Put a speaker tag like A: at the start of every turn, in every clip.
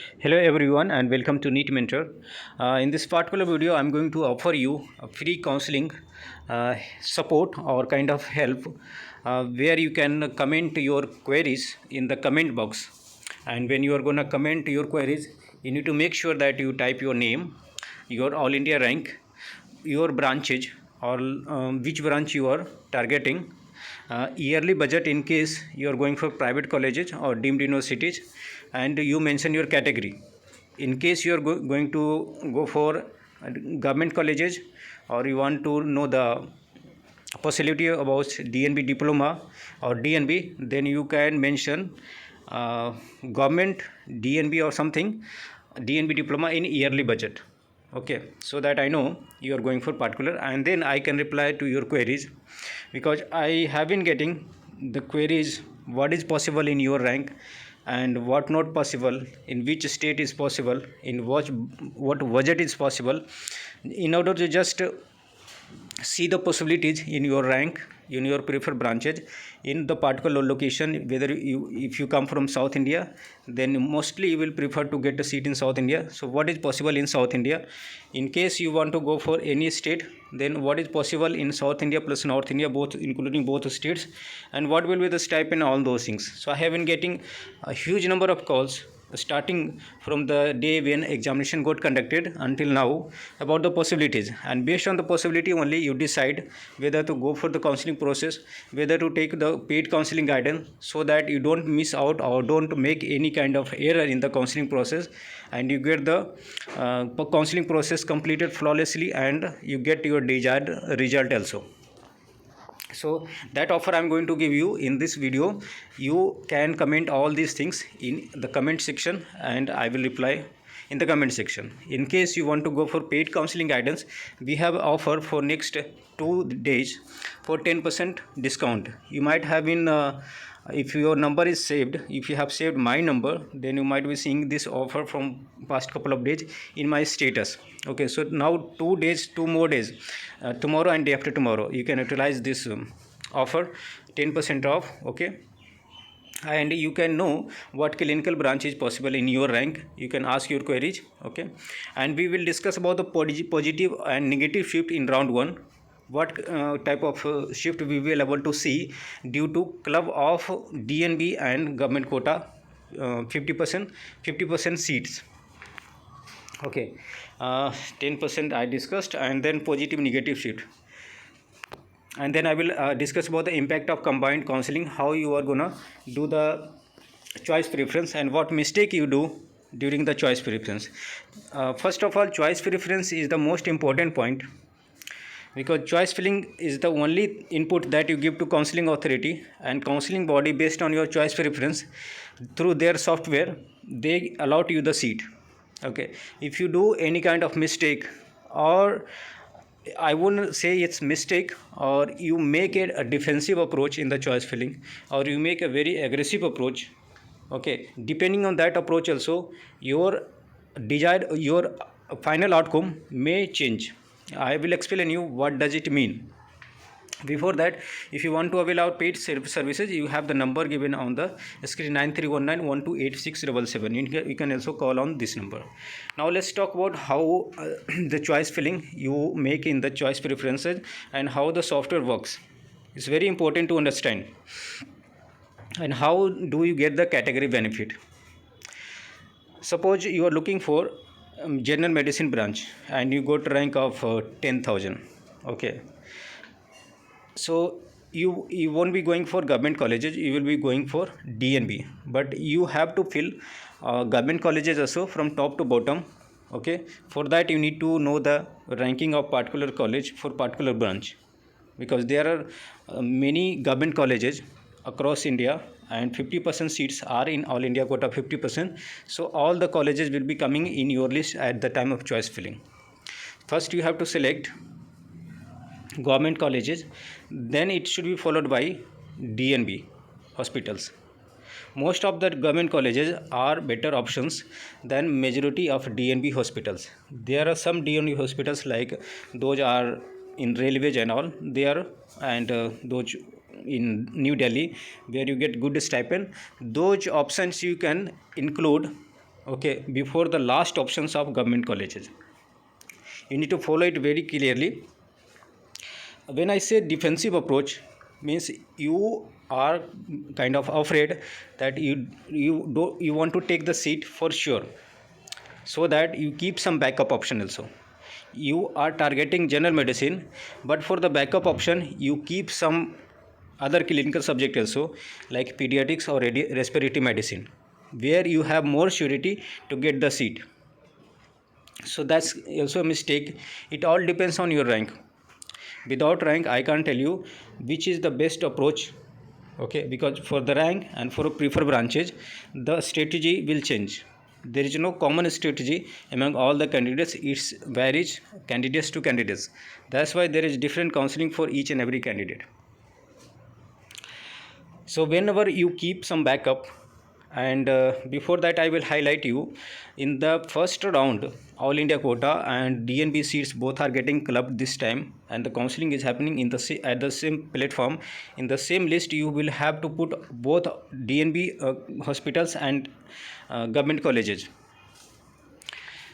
A: Hello everyone and welcome to NEET Mentor. In this particular video, I'm going to offer you a free counseling support or kind of help where you can comment your queries in the comment box. And when you are going to comment your queries, you need to make sure that you type your name, your All India rank, your branches or which branch you are targeting, yearly budget in case you are going for private colleges or deemed universities, and you mention your category in case you are going to go for government colleges, or you want to know the possibility about DNB diploma or DNB, then you can mention government DNB or something, DNB diploma in yearly budget. Okay, so that I know you are going for particular, and then I can reply to your queries, because I have been getting the queries what is possible in your rank and what not possible, in which state is possible, in what budget is possible, in order to just see the possibilities in your rank, in your preferred branches, in the particular location. Whether you, if you come from South India, then mostly you will prefer to get a seat in South India. So what is possible in South India? In case you want to go for any state, then what is possible in South India plus North India, both including both states, and what will be the stipend, all those things. So I have been getting a huge number of calls starting from the day when examination got conducted until now about the possibilities, and based on the possibility only you decide whether to go for the counseling process, whether to take the paid counseling guidance, so that you don't miss out or don't make any kind of error in the counseling process, and you get the counseling process completed flawlessly, and you get your desired result also. So that offer I'm going to give you in this video. You can comment all these things in the comment section, and I will reply in the comment section. In case you want to go for paid counseling guidance, we have offer for next 2 days for 10% discount. You might have been if your number is saved, if you have saved my number, then you might be seeing this offer from past couple of days in my status. Okay, so now 2 days, 2 more days, tomorrow and day after tomorrow, you can utilize this offer, 10% off. Okay, and you can know what clinical branch is possible in your rank. You can ask your queries. Okay, and we will discuss about the positive and negative shift in round 1. What type of shift we will able to see due to club of DNB and government quota, 50% seats. Okay, 10% I discussed, and then positive negative shift, and then I will discuss about the impact of combined counseling, how you are gonna do the choice preference and what mistake you do during the choice preference. First of all, choice preference is the most important point, because choice filling is the only input that you give to counseling authority, and counseling body, based on your choice preference, through their software they allot you the seat. Okay, if you do any kind of mistake, or I wouldn't say it's mistake, or you make it a defensive approach in the choice filling, or you make a very aggressive approach, okay, depending on that approach also, your desired, your final outcome may change. I will explain you what does it mean. Before that, if you want to avail our paid services, you have the number given on the screen, 9319128677. You can also call on this number. Now let's talk about how the choice filling you make in the choice preferences and how the software works. It's very important to understand. And how do you get the category benefit? Suppose you are looking for general medicine branch and you got rank of 10,000. Okay, so you won't be going for government colleges, you will be going for DNB, but you have to fill government colleges also from top to bottom. Okay, for that you need to know the ranking of particular college for particular branch, because there are many government colleges across India, and 50% seats are in all India quota, 50%. So all the colleges will be coming in your list at the time of choice filling. First you have to select government colleges, then it should be followed by DNB hospitals. Most of the government colleges are better options than majority of DNB hospitals. There are some DNB hospitals, like those are in railways and all there, and those in New Delhi, where you get good stipend. Those options you can include okay, before the last options of government colleges. You need to follow it very clearly. When I say defensive approach, means you are kind of afraid that you want to take the seat for sure, so that you keep some backup option also. You are targeting general medicine, but for the backup option you keep some other clinical subject also, like pediatrics or respiratory medicine, where you have more surety to get the seat. So that's also a mistake. It all depends on your rank. Without rank I can't tell you which is the best approach, okay, because for the rank and for preferred branches the strategy will change. There is no common strategy among all the candidates. It varies candidates to candidates. That's why there is different counseling for each and every candidate. So whenever you keep some backup, and before that I will highlight you, in the first round all India quota and DNB seats both are getting clubbed this time, and the counseling is happening in the at the same platform. In the same list you will have to put both DNB hospitals and government colleges.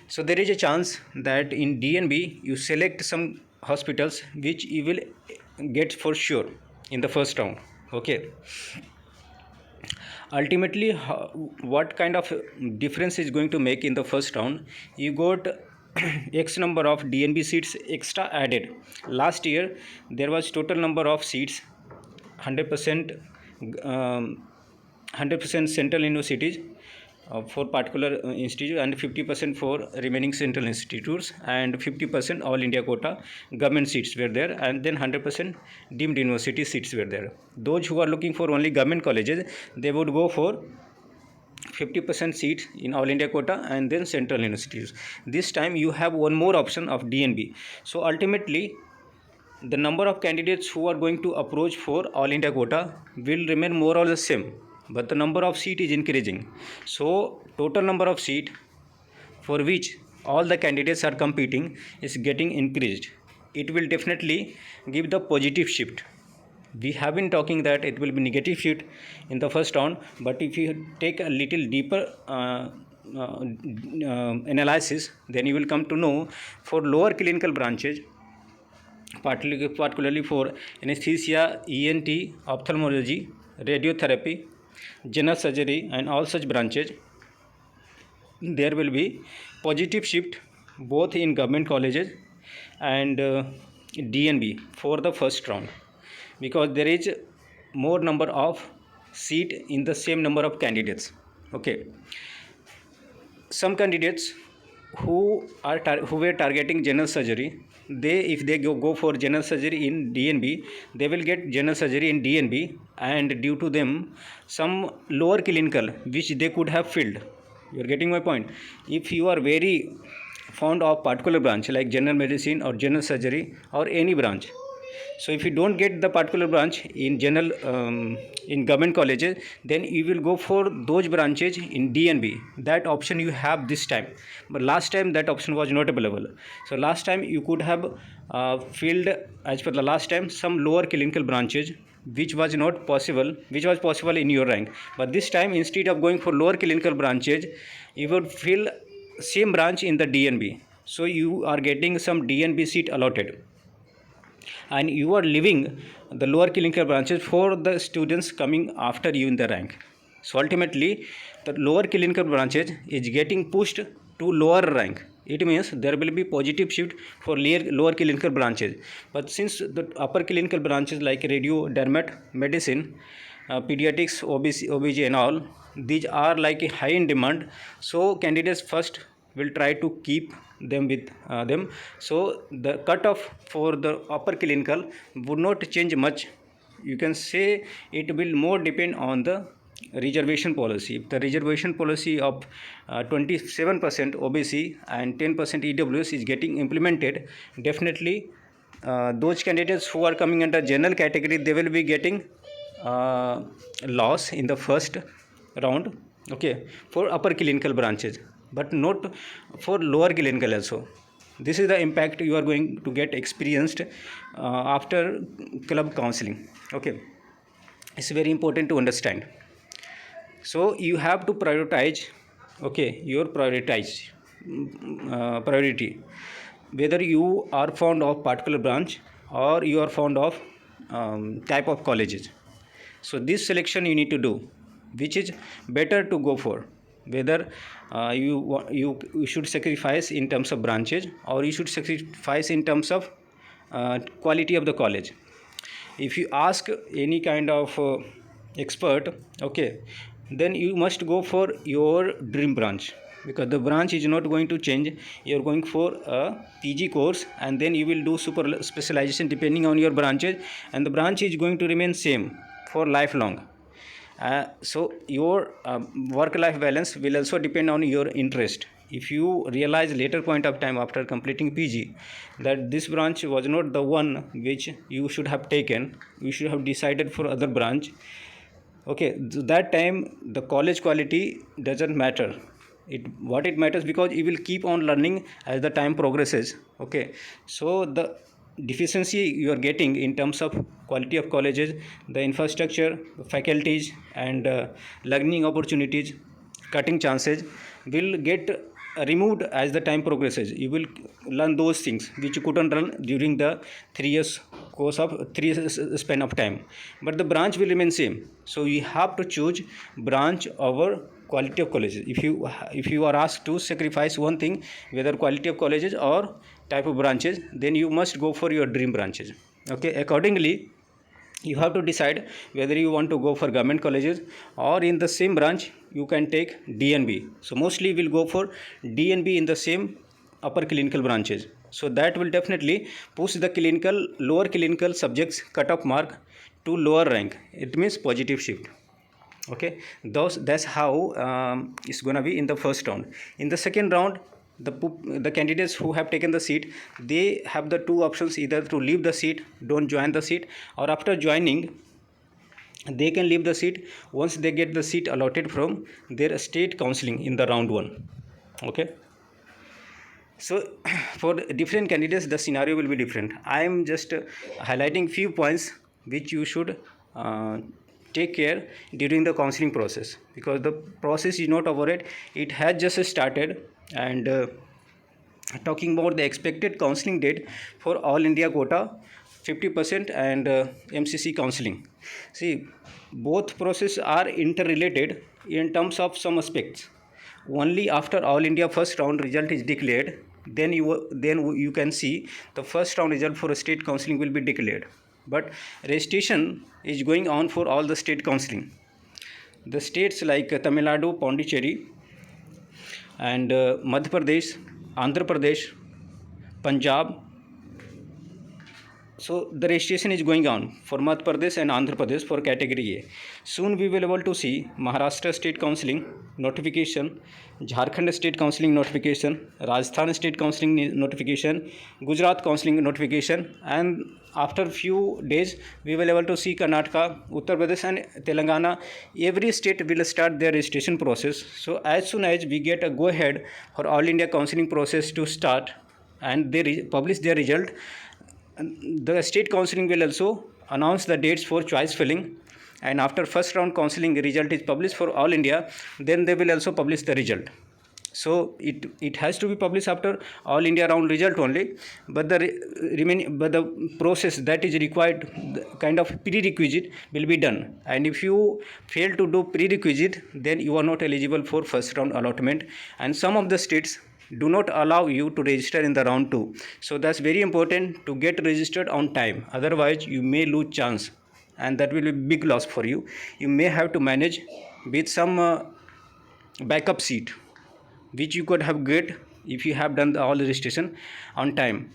A: So there is a chance that in DNB you select some hospitals which you will get for sure in the first round, okay. Ultimately what kind of difference is going to make in the first round? You got x number of DNB seats extra added. Last year there was total number of seats 100% 100% central universities for particular institute, and 50% for remaining central institutes, and 50% all India quota government seats were there, and then 100% deemed university seats were there. Those who are looking for only government colleges, they would go for 50% seats in all India quota and then central universities. This time you have one more option of DNB. So ultimately the number of candidates who are going to approach for all India quota will remain more or less same, but the number of seat is increasing. So total number of seat for which all the candidates are competing is getting increased. It will definitely give the positive shift. We have been talking that it will be negative shift in the first round, but if you take a little deeper analysis, then you will come to know for lower clinical branches, particularly for anesthesia, ENT, ophthalmology, radiotherapy, general surgery and all such branches, there will be positive shift both in government colleges and DNB for the first round, because there is more number of seat in the same number of candidates, okay. Some candidates who were targeting general surgery, if they go for general surgery in DNB, they will get general surgery in DNB, and due to them some lower clinical which they could have filled. You are getting my point? If you are very fond of particular branch like general medicine or general surgery or any branch, so if you don't get the particular branch in general in government colleges, then you will go for those branches in DNB. That option you have this time, but last time that option was not available. So last time you could have filled, as per the last time, some lower clinical branches which was not possible, which was possible in your rank. But this time instead of going for lower clinical branches, you would fill same branch in the DNB. So you are getting some DNB seat allotted, and you are leaving the lower clinical branches for the students coming after you in the rank. So ultimately the lower clinical branches is getting pushed to lower rank. It means there will be positive shift for lower clinical branches. But since the upper clinical branches like radio, dermat, medicine, pediatrics, OBG and all, these are like a high in demand, so candidates first will try to keep them with them. So the cutoff for the upper clinical would not change much. You can say it will more depend on the reservation policy. If the reservation policy of 27% OBC and 10% EWS is getting implemented, definitely those candidates who are coming under general category, they will be getting loss in the first round, okay, for upper clinical branches, but not for lower clinical also. This is the impact you are going to get experienced after club counseling, okay. It's very important to understand. So you have to prioritize Okay, your priority, whether you are fond of particular branch or you are fond of type of colleges. So this selection you need to do, which is better to go for, whether you should sacrifice in terms of branches or you should sacrifice in terms of quality of the college. If you ask any kind of expert, okay, then you must go for your dream branch, because the branch is not going to change. You're going for a PG course and then you will do super specialization depending on your branches, and the branch is going to remain same for lifelong. So your work life balance will also depend on your interest. If you realize later point of time after completing PG that this branch was not the one which you should have taken, you should have decided for other branch, okay, that time the college quality doesn't matter. What it matters, because you will keep on learning as the time progresses. Okay, so the deficiency you are getting in terms of quality of colleges, the infrastructure, faculties, and learning opportunities, cutting chances will get removed as the time progresses. You will learn those things which you couldn't learn during the 3 years course of 3 years span of time, but the branch will remain same. So you have to choose branch over quality of colleges. If you are asked to sacrifice one thing, whether quality of colleges or type of branches, then you must go for your dream branches. Okay, accordingly you have to decide whether you want to go for government colleges, or in the same branch you can take DNB. So mostly we'll go for DNB in the same upper clinical branches. So that will definitely push the lower clinical subjects cutoff mark to lower rank. It means positive shift. Okay, that's how it's gonna be in the first round. In the second round, the candidates who have taken the seat, they have the two options: either to leave the seat, don't join the seat, or after joining they can leave the seat once they get the seat allotted from their state counseling in the round 1. Okay, so for different candidates the scenario will be different. I am just highlighting few points which you should take care during the counseling process, because the process is not over yet, it has just started. And talking about the expected counseling date for all India quota 50% and MCC counseling. See, both processes are interrelated in terms of some aspects. Only after all India first round result is declared, then you can see the first round result for a state counseling will be declared. But registration is going on for all the state counseling. The states like Tamil Nadu, Pondicherry, and Madhya Pradesh, Andhra Pradesh, Punjab. So the registration is going on for Madhya Pradesh and Andhra Pradesh for category A. Soon we will able to see Maharashtra state counseling notification, Jharkhand state counseling notification, Rajasthan state counseling notification, Gujarat counseling notification, and after few days we will able to see Karnataka, Uttar Pradesh and Telangana. Every state will start their registration process. So as soon as we get a go ahead for all India counseling process to start and they publish their result, the state counseling will also announce the dates for choice filling. And after first round counseling result is published for all India, then they will also publish the result. So it has to be published after all India round result only, but the process that is required, the kind of prerequisite will be done. And if you fail to do prerequisite, then you are not eligible for first round allotment. And some of the states do not allow you to register in the round 2. So that's very important to get registered on time, otherwise you may lose chance, and that will be big loss for you. You may have to manage with some backup seat which you could have get if you have done all the registration on time.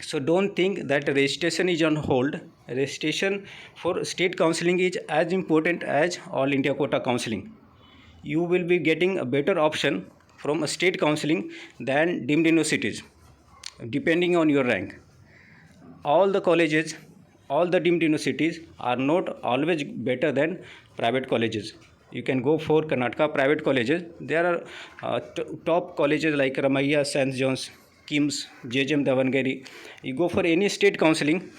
A: So don't think that registration is on hold. Registration for state counseling is as important as all India quota counseling. You will be getting a better option from a state counseling than deemed universities, depending on your rank. All the colleges, all the deemed universities are not always better than private colleges. You can go for Karnataka private colleges. There are top colleges like Ramaiah, St. John's, KIMS, JJM Davangere. You go for any state counseling,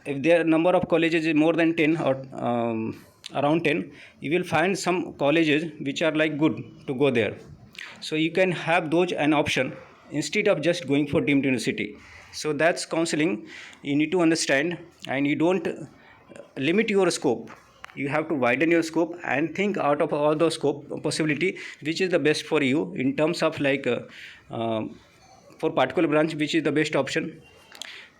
A: if their number of colleges is more than 10 or around 10, you will find some colleges which are like good to go there. So you can have those an option instead of just going for deemed university. So that's counseling you need to understand, and you don't limit your scope. You have to widen your scope and think out of all those scope possibility which is the best for you in terms of like for particular branch which is the best option,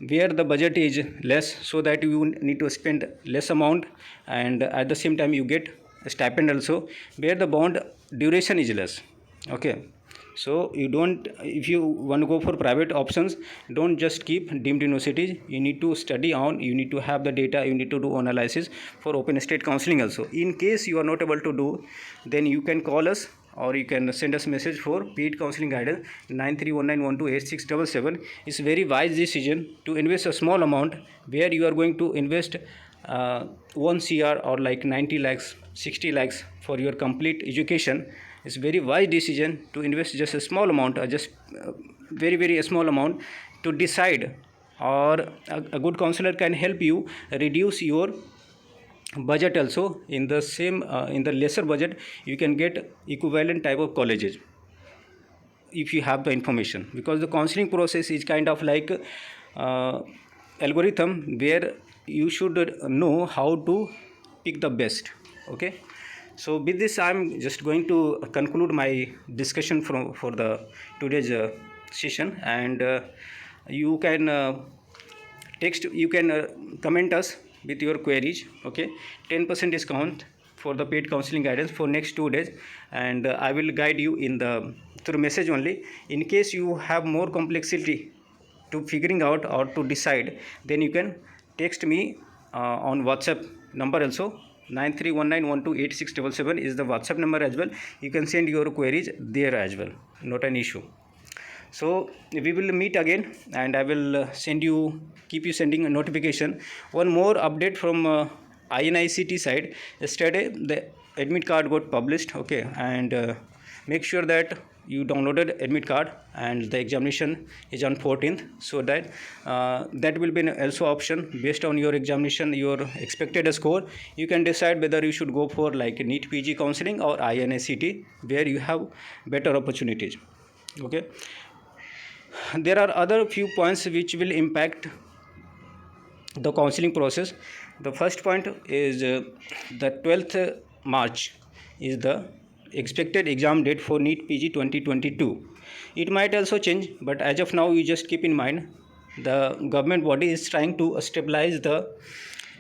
A: where the budget is less, so that you need to spend less amount, and at the same time you get a stipend also, where the bond duration is less. Okay, so you don't, if you want to go for private options, don't just keep deemed universities. You need to study on, you need to have the data, you need to do analysis for open state counseling also. In case you are not able to do, then you can call us or you can send us message for paid counseling guidance 9319128677. It's very wise decision to invest a small amount, where you are going to invest 1 CR or like 90 lakhs 60 lakhs for your complete education. It's very wise decision to invest just a small amount, or just very small amount to decide, or a good counselor can help you reduce your budget also. In the same in the lesser budget you can get equivalent type of colleges if you have the information, because the counseling process is kind of like algorithm, where you should know how to pick the best. Okay, so with this I'm just going to conclude my discussion for the today's session, and you can comment us with your queries. Okay, 10% discount for the paid counseling guidance for next 2 days, and I will guide you in the through message only. In case you have more complexity to figuring out or to decide, then you can text me on WhatsApp number also. 9319128677 is the WhatsApp number as well. You can send your queries there as well, not an issue. So we will meet again, and I will keep you sending a notification. One more update from INICT side. Yesterday the admit card got published. Okay, and make sure that you downloaded admit card, and the examination is on 14th, so that that will be also option. Based on your examination, your expected score, you can decide whether you should go for like NEET PG counseling or INICT, where you have better opportunities. Okay, there are other few points which will impact the counseling process. The first point is the 12th March is the expected exam date for NEET PG 2022. It might also change, but as of now you just keep in mind the government body is trying to stabilize the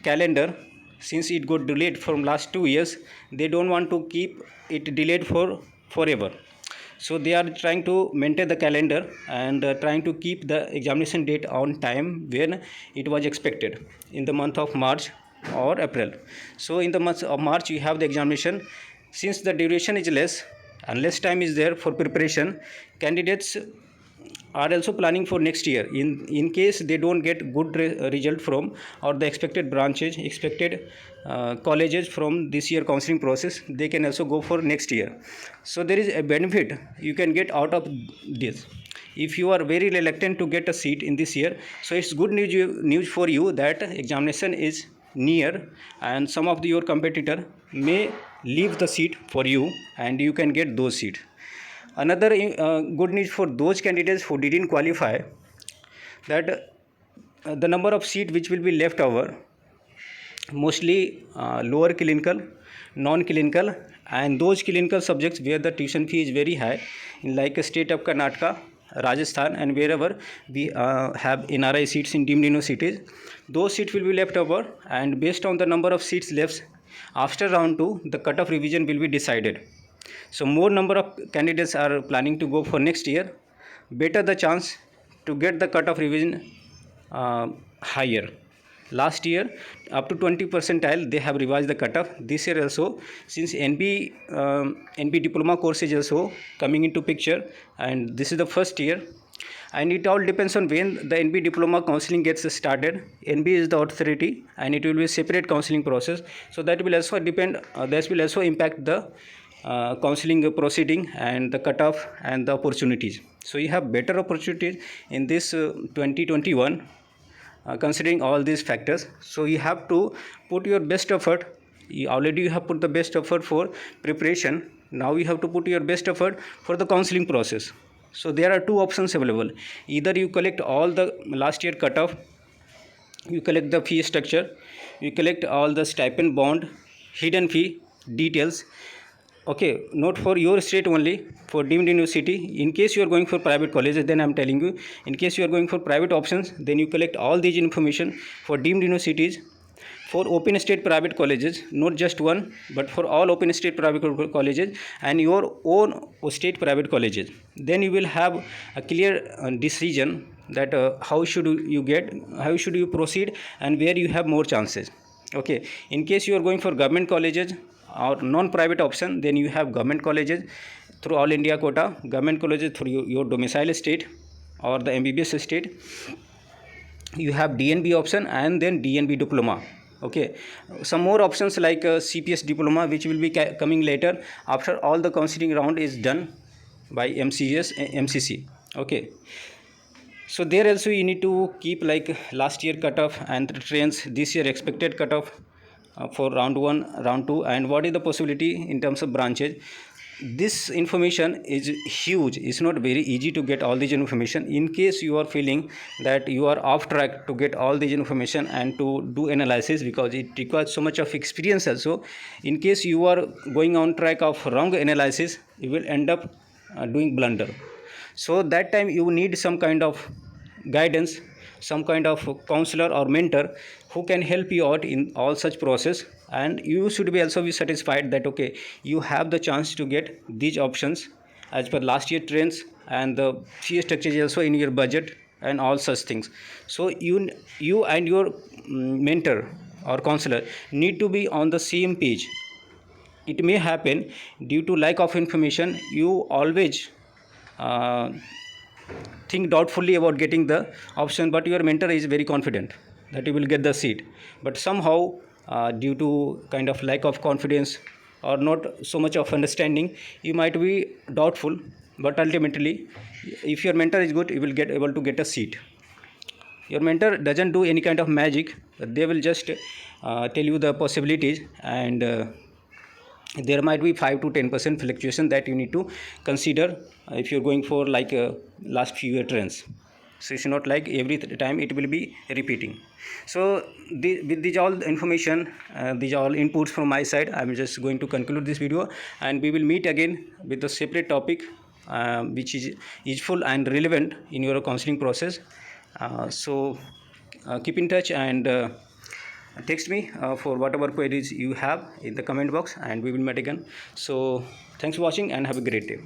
A: calendar. Since it got delayed from last 2 years, they don't want to keep it delayed for forever. So they are trying to maintain the calendar, and trying to keep the examination date on time when it was expected, in the month of March or April. So in the month of March you have the examination. Since the duration is less and less time is there for preparation, candidates are also planning for next year. In case they don't get good result from, or the expected branches, expected colleges from this year counseling process, they can also go for next year. So there is a benefit you can get out of this. If you are very reluctant to get a seat in this year, so it's good news for you that examination is near, and some of your competitor may leave the seat for you, and you can get those seats. Another good news for those candidates who didn't qualify, that the number of seats which will be left over, mostly lower clinical, non-clinical, and those clinical subjects where the tuition fee is very high, in like a state of Karnataka, Rajasthan, and wherever we have NRI seats in deemed universities, those seats will be left over, and based on the number of seats left after round 2, the cutoff revision will be decided. So more number of candidates are planning to go for next year, better the chance to get the cutoff revision higher. Last year up to 20 percentile they have revised the cutoff. This year also, since NB diploma course is also coming into picture, and this is the first year, and it all depends on when the NB diploma counseling gets started. NB is the authority, and it will be a separate counseling process, so that will also depend, that will also impact the counseling proceeding and the cutoff and the opportunities. So you have better opportunities in this 2021, considering all these factors. So you have to put your best effort Already you have put the best effort for preparation. Now you have to put your best effort for the counseling process. So there are two options available. Either you collect all the last year cutoff, you collect the fee structure, you collect all the stipend, bond, hidden fee details. Okay, not for your state only, for deemed university. In case you are going for private colleges, then I am telling you, in case you are going for private options, then you collect all these information for deemed universities. For open state private colleges, not just one, but for all open state private colleges and your own state private colleges, then you will have a clear decision that how should you proceed and where you have more chances. Okay, in case you are going for government colleges or non-private option, then you have government colleges through all India quota, government colleges through your domicile state or the MBBS state. You have DNB option and then DNB diploma. Okay, some more options like CPS diploma, which will be coming later after all the counseling round is done by MCC. Okay, so there also you need to keep like last year cutoff and the trends this year expected cutoff for round 1, round 2, and what is the possibility in terms of branches. This information is huge. It's not very easy to get all this information. In case you are feeling that you are off track to get all this information and to do analysis, because it requires so much of experience also. In case you are going on track of wrong analysis, you will end up doing blunder. So that time you need some kind of guidance, some kind of counselor or mentor who can help you out in all such process. And you should be also be satisfied that okay, you have the chance to get these options as per last year trends, and the fee structure is also in your budget and all such things. So you and your mentor or counselor need to be on the same page. It may happen due to lack of information, you always think doubtfully about getting the option, but your mentor is very confident that you will get the seat. But somehow due to kind of lack of confidence or not so much of understanding, you might be doubtful. But ultimately, if your mentor is good, you will get able to get a seat. Your mentor doesn't do any kind of magic. They will just tell you the possibilities, and there might be 5 to 10% fluctuation that you need to consider if you're going for like last few year trends. So it's not like every time it will be repeating. So with these all information, these all inputs from my side, I'm just going to conclude this video, and we will meet again with a separate topic which is useful and relevant in your counseling process. So keep in touch and text me for whatever queries you have in the comment box, and we will meet again. So thanks for watching and have a great day.